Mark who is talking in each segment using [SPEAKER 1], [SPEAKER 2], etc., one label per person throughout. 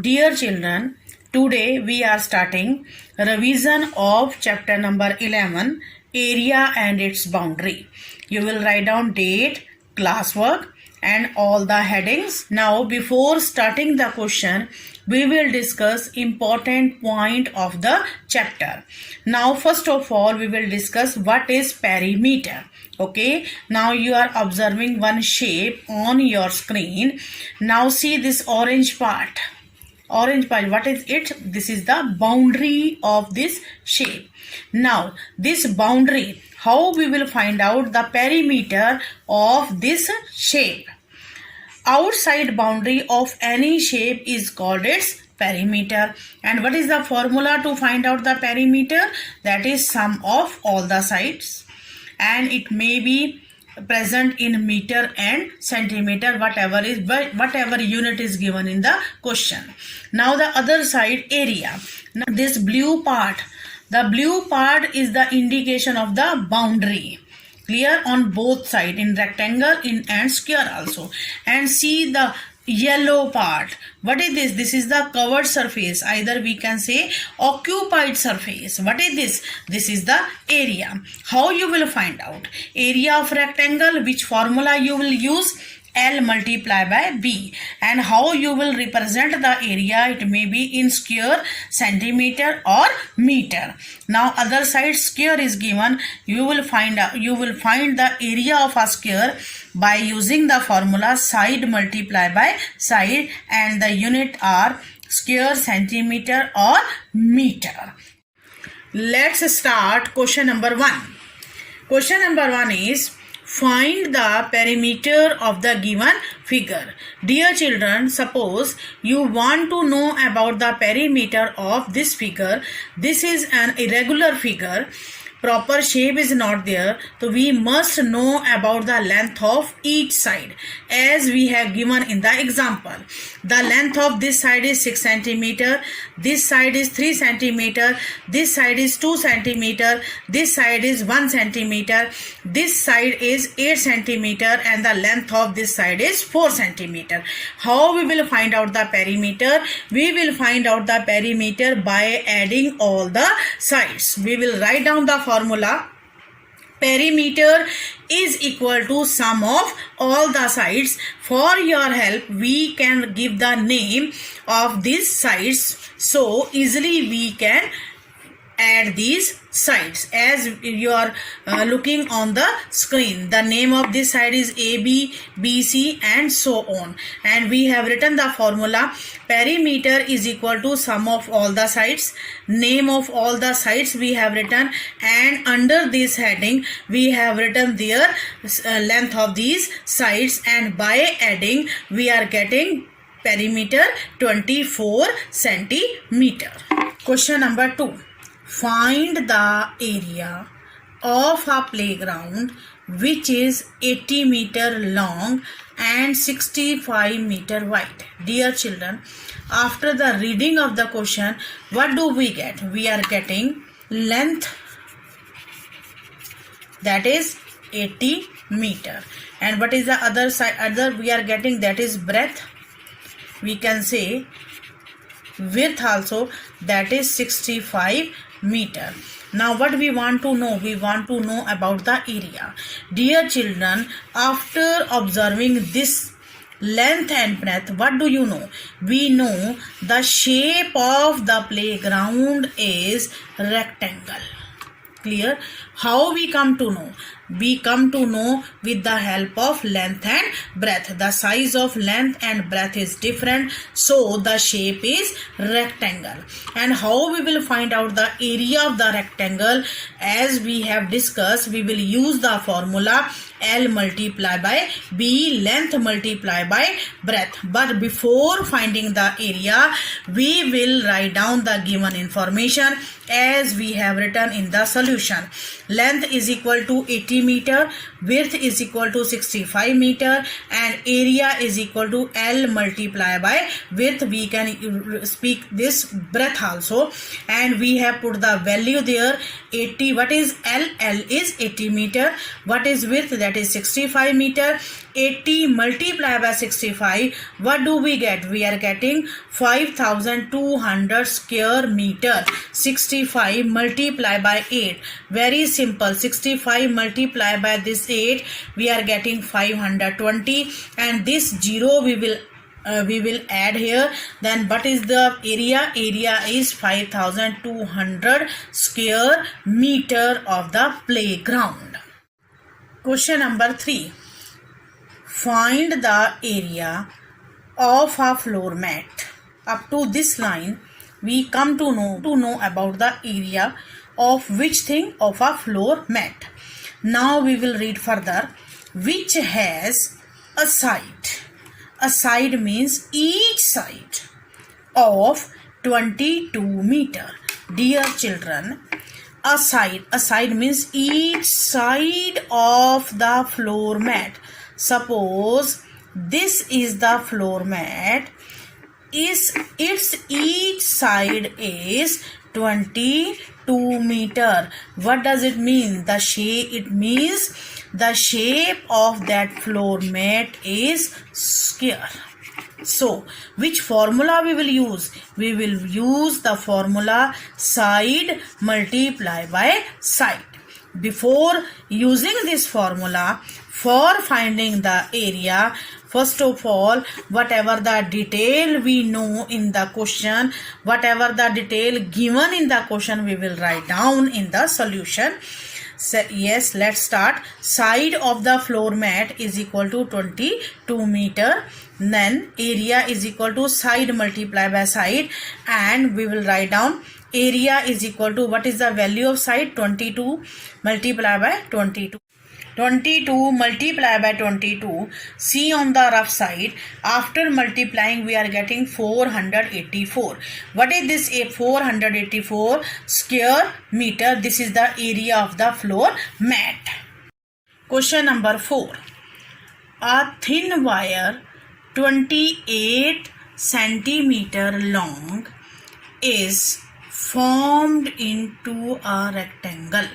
[SPEAKER 1] Dear children, today we are starting revision of chapter number 11, area and its boundary. You will write down date, classwork and all the headings. Now before starting the question, we will discuss important point of the chapter. Now first of all, we will discuss what is perimeter. Okay, now you are observing one shape on your screen. Now see this orange part. What is it? This is the boundary of this shape. Now this boundary, how we will find out the perimeter of this shape? Outside boundary of any shape is called its perimeter. And what is the formula to find out the perimeter? That is sum of all the sides, and it may be present in meter and centimeter, whatever unit is given in the question. Now the other side, area. Now this blue part, the blue part is the indication of the boundary. Clear? On both sides, in rectangle and square also. And see the yellow part. What is this? This is the covered surface. Either we can say occupied surface. What is this? This is the area. How you will find out? Area of rectangle, which formula you will use? L multiply by B. And how you will represent the area? It may be in square, centimeter or meter. Now other side square is given. You will find the area of a square by using the formula side multiply by side, and the unit are square, centimeter or meter. Let's start question number 1. Question number 1 is find the perimeter of the given figure. Dear children, suppose you want to know about the perimeter of this figure. This is an irregular figure. Proper shape is not there, so we must know about the length of each side, as we have given in the example. The length of this side is 6 centimeter, this side is 3 centimeter, this side is 2 centimeter, this side is 1 centimeter, this side is 8 centimeter, and the length of this side is 4 centimeter. How we will find out the perimeter? We will find out the perimeter by adding all the sides. We will write down the formula. Perimeter is equal to sum of all the sides. For your help, we can give the name of these sides, so easily we can add these sides as you are looking on the screen. The name of this side is AB, BC and so on, and we have written the formula. Perimeter is equal to sum of all the sides. Name of all the sides we have written, and under this heading we have written their length of these sides, and by adding we are getting perimeter 24 centimeter. Question number 2. Find the area of a playground which is 80 meter long and 65 meter wide. Dear children, after the reading of the question, what do we get? We are getting length, that is 80 meter. And what is the other side? We are getting, that is breadth. We can say width also, that is 65 meter. Now what we want to know? We want to know about the area. Dear children, after observing this length and breadth, what do you know? We know the shape of the playground is rectangle. Clear? How we come to know? We come to know with the help of length and breadth. The size of length and breadth is different, so the shape is rectangle. And how we will find out the area of the rectangle? As we have discussed, we will use the formula L multiply by B, length multiply by breadth. But before finding the area, we will write down the given information as we have written in the solution. Length is equal to 80 meter, width is equal to 65 meter, and area is equal to L multiply by width. We can speak this breadth also, and we have put the value there 80. What is L? L is 80 meter. What is width? That that is 65 meter. 80 multiplied by 65, what do we get? We are getting 5200 square meter. 65 multiplied by 8, very simple. 65 multiplied by this 8, we are getting 520, and this 0 we will add here. Then what is the area? Area is 5200 square meter of the playground. Question number 3. Find the area of a floor mat. Up to this line, we come to know about the area of which thing? Of a floor mat. Now we will read further. Which has a side. A side means each side of 22 meter. Dear children, a side means each side of the floor mat. Suppose this is the floor mat. Its each side is 22 meter. What does it mean? It means the shape of that floor mat is square. So, which formula we will use? We will use the formula side multiplied by side. Before using this formula for finding the area, first of all, whatever the detail we know in the question, whatever the detail given in the question, we will write down in the solution. So, yes, let's start. Side of the floor mat is equal to 22 meter. Then area is equal to side multiplied by side, and we will write down area is equal to, what is the value of side? 22 multiplied by 22. 22 multiplied by 22. See on the rough side, after multiplying we are getting 484. What is this? A 484 square meter. This is the area of the floor mat. Question number 4. A thin wire 28 centimeter long is formed into a rectangle.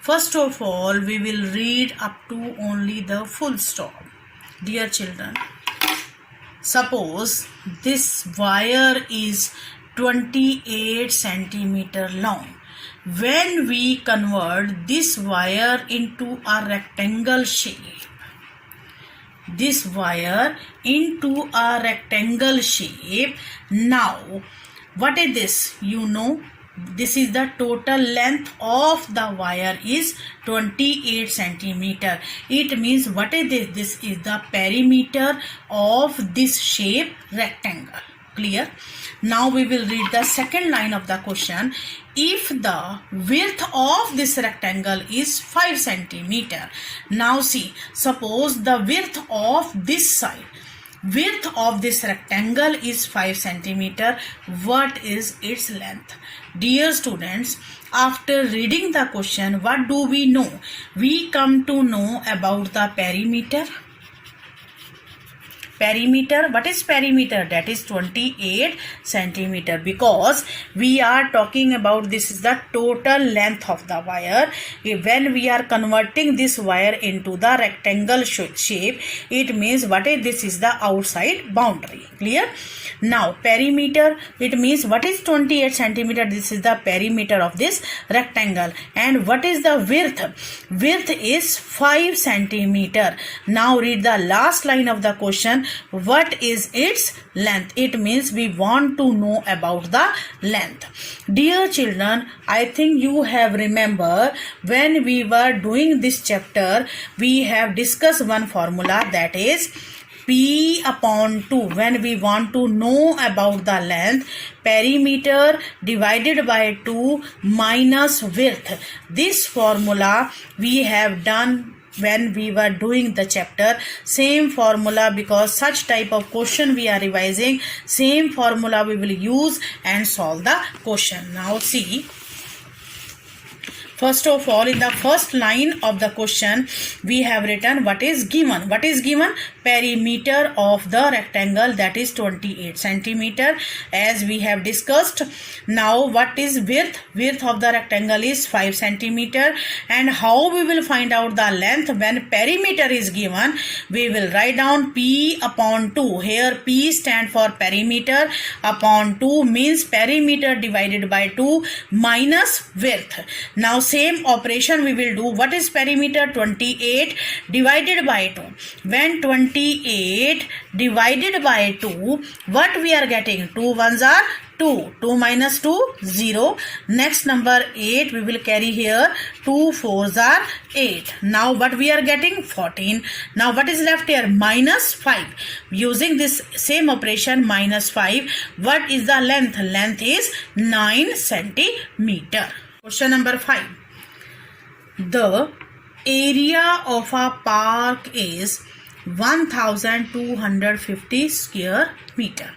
[SPEAKER 1] First of all, we will read up to only the full stop. Dear children, suppose this wire is 28 centimeter long. When we convert this wire into a rectangle shape, now what is this? You know, this is the total length of the wire is 28 centimeter. It means, what is this? This is the perimeter of this shape rectangle. Clear? Now we will read the second line of the question. If the width of this rectangle is 5 centimeter. Now see, suppose the width of this side, width of this rectangle is 5 centimeter. What is its length? Dear students, after reading the question, what do we know? We come to know about the perimeter. What is perimeter? That is 28 centimeter, because we are talking about this is the total length of the wire. When we are converting this wire into the rectangle shape, it means, what is this? Is the outside boundary. Clear? Now perimeter, it means, what is 28 centimeter? This is the perimeter of this rectangle. And what is the width? Width is 5 centimeter. Now read the last line of the question. What is its length? It means we want to know about the length. Dear children, I think you have remember when we were doing this chapter, we have discussed one formula, that is P upon 2. When we want to know about the length, perimeter divided by 2 minus width. This formula we have done when we were doing the chapter. Same formula, because such type of question we are revising, same formula we will use and solve the question. Now see, First of all, in the first line of the question, we have written what is given. What is given? Perimeter of the rectangle, that is 28 centimeter, as we have discussed. Now, what is width? Width of the rectangle is 5 centimeter. And how we will find out the length? When perimeter is given, we will write down P upon 2. Here P stand for perimeter, upon 2 means perimeter divided by 2 minus width. Now same operation we will do. What is perimeter? 28 divided by 2. When 28 divided by 2, what we are getting? 2 ones are 2. 2 minus 2, 0. Next number 8 we will carry here. 2 fours are 8. Now what we are getting? 14. Now what is left here? Minus 5. Using this same operation, minus 5. What is the length? Length is 9 centimeter. Question number 5. The area of a park is 1250 square meter.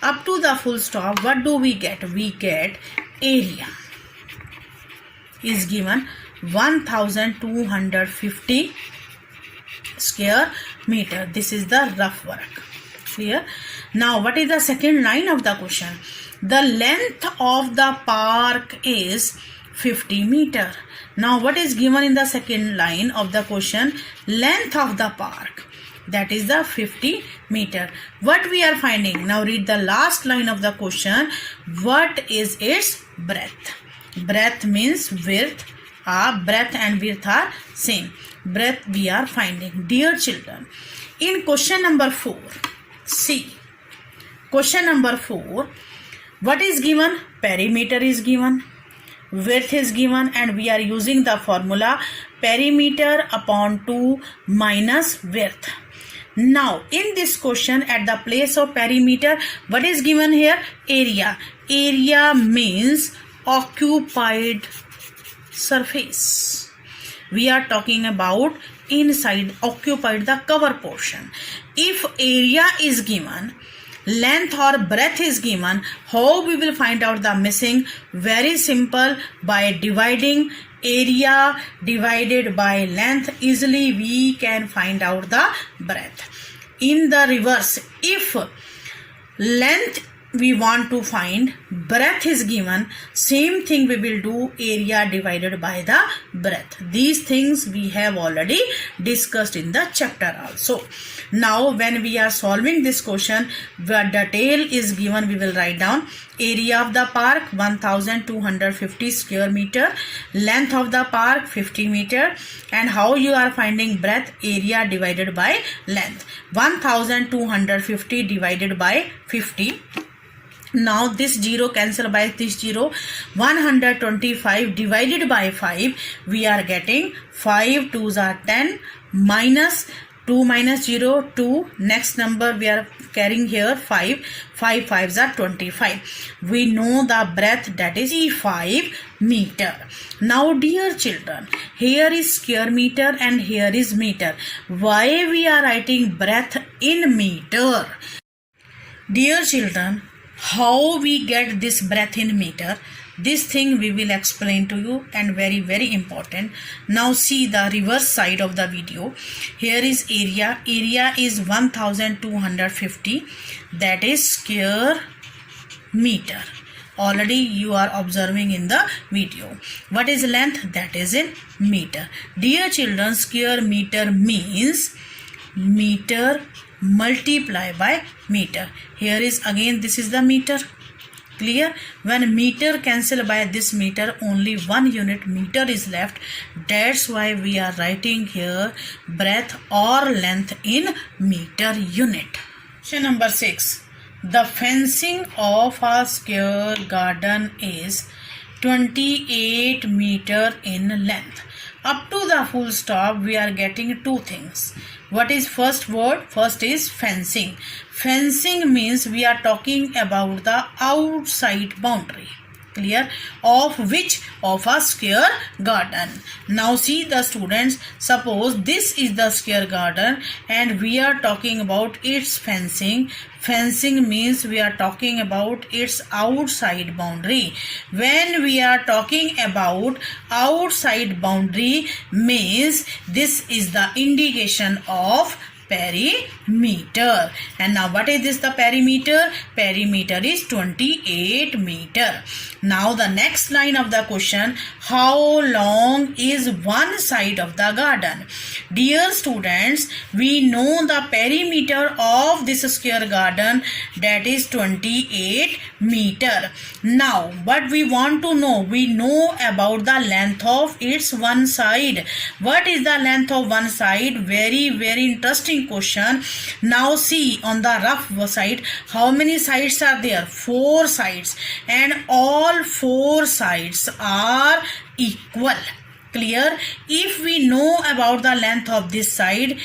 [SPEAKER 1] Up to the full stop, what do we get? We get area is given 1250 square meter. This is the rough work. Clear? Now, what is the second line of the question? The length of the park is 50 meter. Now, what is given in the second line of the question? Length of the park. That is the 50 meter. What we are finding? Now read the last line of the question. What is its breadth? Breadth means width. Breadth and width are same. Breadth we are finding. Dear children, in question number 4, see. Question number 4, what is given? Perimeter is given. Width is given, and we are using the formula perimeter upon 2 minus width. Now, in this question, at the place of perimeter, what is given here? Area. Area means occupied surface. We are talking about inside, occupied, the cover portion. If area is given, length or breadth is given, how we will find out the missing? Very simple, by dividing area divided by length. Easily we can find out the breadth. In the reverse, if length we want to find, breadth is given, same thing we will do, area divided by the breadth. These things we have already discussed in the chapter also. Now when we are solving this question, the detail is given, we will write down area of the park 1250 square meter, length of the park 50 meter, and how you are finding breadth? Area divided by length. 1250 divided by 50. Now this 0 cancel by this 0. 125 divided by 5, we are getting 5 2s are 10 minus 2 minus 0, 2. Next number we are carrying here 5. 5 5s are 25. We know the breadth, that is 5 meter. Now dear children, here is square meter and here is meter. Why we are writing breadth in meter? Dear children, how we get this breadth in meter? This thing we will explain to you, and very very important. Now see the reverse side of the video. Here is area. Area is 1250, that is square meter. Already you are observing in the video. What is length? That is in meter. Dear children, square meter means meter multiply by meter. Here is again, this is the meter. Clear? When meter cancel by this meter, only one unit meter is left. That's why we are writing here breadth or length in meter unit. Question number 6. The fencing of a square garden is 28 meter in length. Up to the full stop, we are getting two things. What is first word? First is fencing. Fencing means we are talking about the outside boundary. Clear? Of which? Of a square garden. Now see the students, suppose this is the square garden and we are talking about its fencing. fencing means we are talking about its outside boundary. When we are talking about outside boundary means this is the indication of perimeter. And now what is this, the perimeter? Perimeter is 28 meter. Now the next line of the question, how long is one side of the garden? Dear students, we know the perimeter of this square garden, that is 28 meter. Now what we want to know, we know about the length of its one side. What is the length of one side? Very interesting question. Now see on the rough side, how many sides are there? 4 sides, and all 4 sides are equal. Clear? If we know about the length of this side,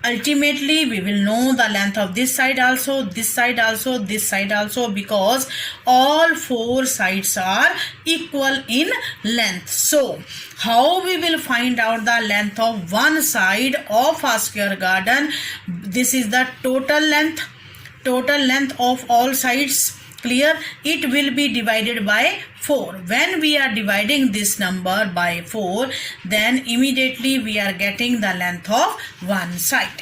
[SPEAKER 1] ultimately we will know the length of this side also, this side also, this side also, because all 4 sides are equal in length. So how we will find out the length of one side of a square garden? This is the total length of all sides. Clear? It will be divided by 4. When we are dividing this number by 4, then immediately we are getting the length of one side.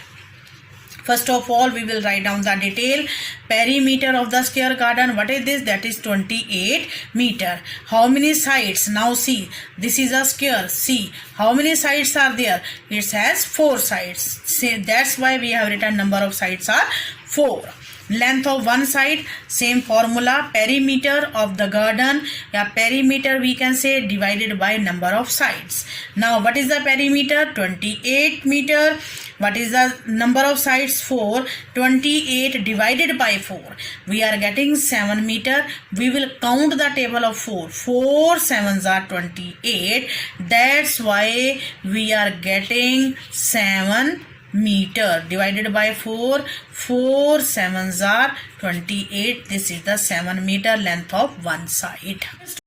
[SPEAKER 1] First of all, we will write down the detail. Perimeter of the square garden, what is this? That is 28 meter. How many sides? Now see, this is a square. See, how many sides are there? It has 4 sides. See, that's why we have written number of sides are 4. Length of one side, same formula, perimeter of the garden. Yeah, perimeter we can say divided by number of sides. Now what is the perimeter? 28 meter. What is the number of sides? 4. 28 divided by 4. We are getting 7 meter. We will count the table of 4. 4 sevens are 28. That's why we are getting 7 meter divided by 4. 4 sevens are 28. This is the 7 meter length of one side.